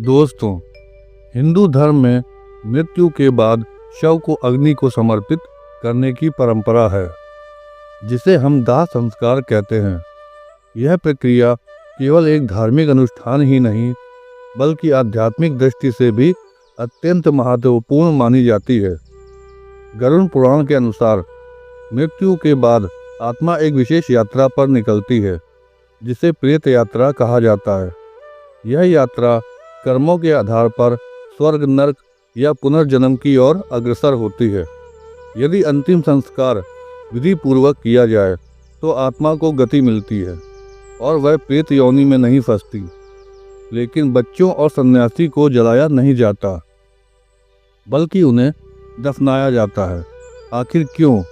दोस्तों, हिंदू धर्म में मृत्यु के बाद शव को अग्नि को समर्पित करने की परंपरा है, जिसे हम दाह संस्कार कहते हैं। यह प्रक्रिया केवल एक धार्मिक अनुष्ठान ही नहीं, बल्कि आध्यात्मिक दृष्टि से भी अत्यंत महत्वपूर्ण मानी जाती है। गरुड़ पुराण के अनुसार मृत्यु के बाद आत्मा एक विशेष यात्रा पर निकलती है, जिसे प्रेत यात्रा कहा जाता है। यह यात्रा कर्मों के आधार पर स्वर्ग, नरक या पुनर्जन्म की ओर अग्रसर होती है। यदि अंतिम संस्कार विधि पूर्वक किया जाए तो आत्मा को गति मिलती है और वह प्रेत योनि में नहीं फंसती। लेकिन बच्चों और सन्यासी को जलाया नहीं जाता, बल्कि उन्हें दफनाया जाता है। आखिर क्यों?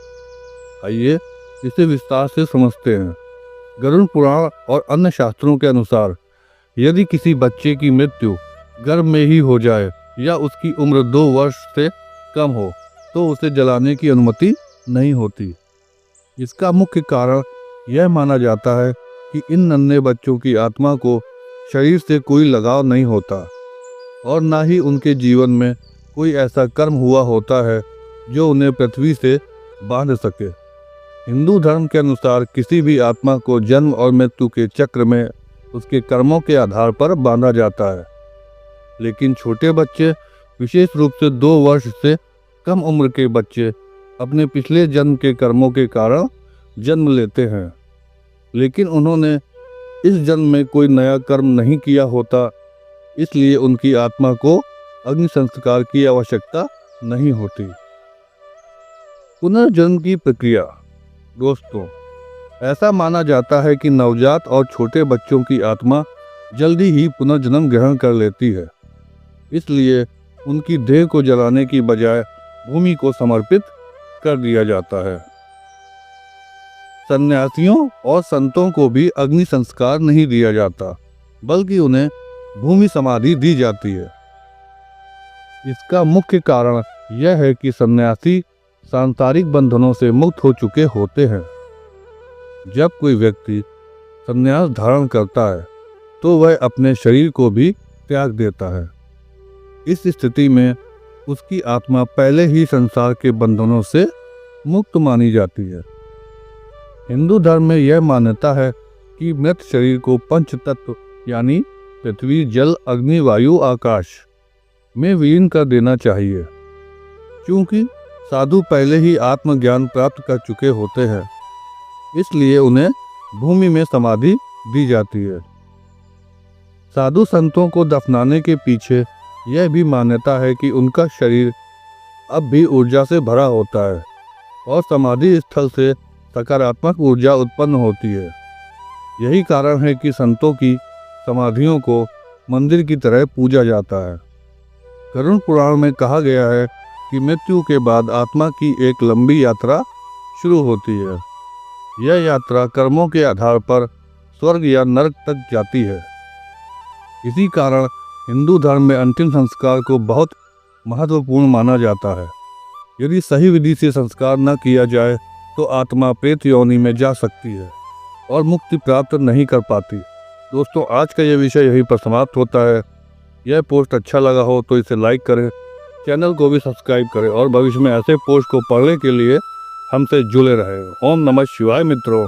आइए इसे विस्तार से समझते हैं। गरुड़ पुराण और अन्य शास्त्रों के अनुसार यदि किसी बच्चे की मृत्यु गर्भ में ही हो जाए या उसकी उम्र 2 वर्ष से कम हो तो उसे जलाने की अनुमति नहीं होती। इसका मुख्य कारण यह माना जाता है कि इन नन्हे बच्चों की आत्मा को शरीर से कोई लगाव नहीं होता और ना ही उनके जीवन में कोई ऐसा कर्म हुआ होता है जो उन्हें पृथ्वी से बांध सके। हिंदू धर्म के अनुसार किसी भी आत्मा को जन्म और मृत्यु के चक्र में उसके कर्मों के आधार पर बांधा जाता है। लेकिन छोटे बच्चे, विशेष रूप से 2 वर्ष से कम उम्र के बच्चे, अपने पिछले जन्म के कर्मों के कारण जन्म लेते हैं, लेकिन उन्होंने इस जन्म में कोई नया कर्म नहीं किया होता, इसलिए उनकी आत्मा को अग्नि संस्कार की आवश्यकता नहीं होती। पुनर्जन्म की प्रक्रिया। दोस्तों, ऐसा माना जाता है कि नवजात और छोटे बच्चों की आत्मा जल्दी ही पुनर्जन्म ग्रहण कर लेती है, इसलिए उनकी देह को जलाने की बजाय भूमि को समर्पित कर दिया जाता है। सन्यासियों और संतों को भी अग्नि संस्कार नहीं दिया जाता, बल्कि उन्हें भूमि समाधि दी जाती है। इसका मुख्य कारण यह है कि सन्यासी सांसारिक बंधनों से मुक्त हो चुके होते हैं। जब कोई व्यक्ति संन्यास धारण करता है तो वह अपने शरीर को भी त्याग देता है। इस स्थिति में उसकी आत्मा पहले ही संसार के बंधनों से मुक्त मानी जाती है। हिंदू धर्म में यह मान्यता है कि मृत शरीर को पंच तत्व यानी पृथ्वी, जल, अग्नि, वायु, आकाश में विलीन कर देना चाहिए, क्योंकि साधु पहले ही आत्मज्ञान प्राप्त कर चुके होते हैं, इसलिए उन्हें भूमि में समाधि दी जाती है। साधु संतों को दफनाने के पीछे यह भी मान्यता है कि उनका शरीर अब भी ऊर्जा से भरा होता है और समाधि स्थल से सकारात्मक ऊर्जा उत्पन्न होती है। यही कारण है कि संतों की समाधियों को मंदिर की तरह पूजा जाता है। गरुड़ पुराण में कहा गया है कि मृत्यु के बाद आत्मा की एक लंबी यात्रा शुरू होती है। यह यात्रा कर्मों के आधार पर स्वर्ग या नरक तक जाती है। इसी कारण हिंदू धर्म में अंतिम संस्कार को बहुत महत्वपूर्ण माना जाता है। यदि सही विधि से संस्कार न किया जाए तो आत्मा प्रेत योनि में जा सकती है और मुक्ति प्राप्त नहीं कर पाती। दोस्तों, आज का यह विषय यहीं पर समाप्त होता है। यह पोस्ट अच्छा लगा हो तो इसे लाइक करें, चैनल को भी सब्सक्राइब करें और भविष्य में ऐसे पोस्ट को पढ़ने के लिए हमसे जुड़े रहे। ओम नमः शिवाय मित्रों।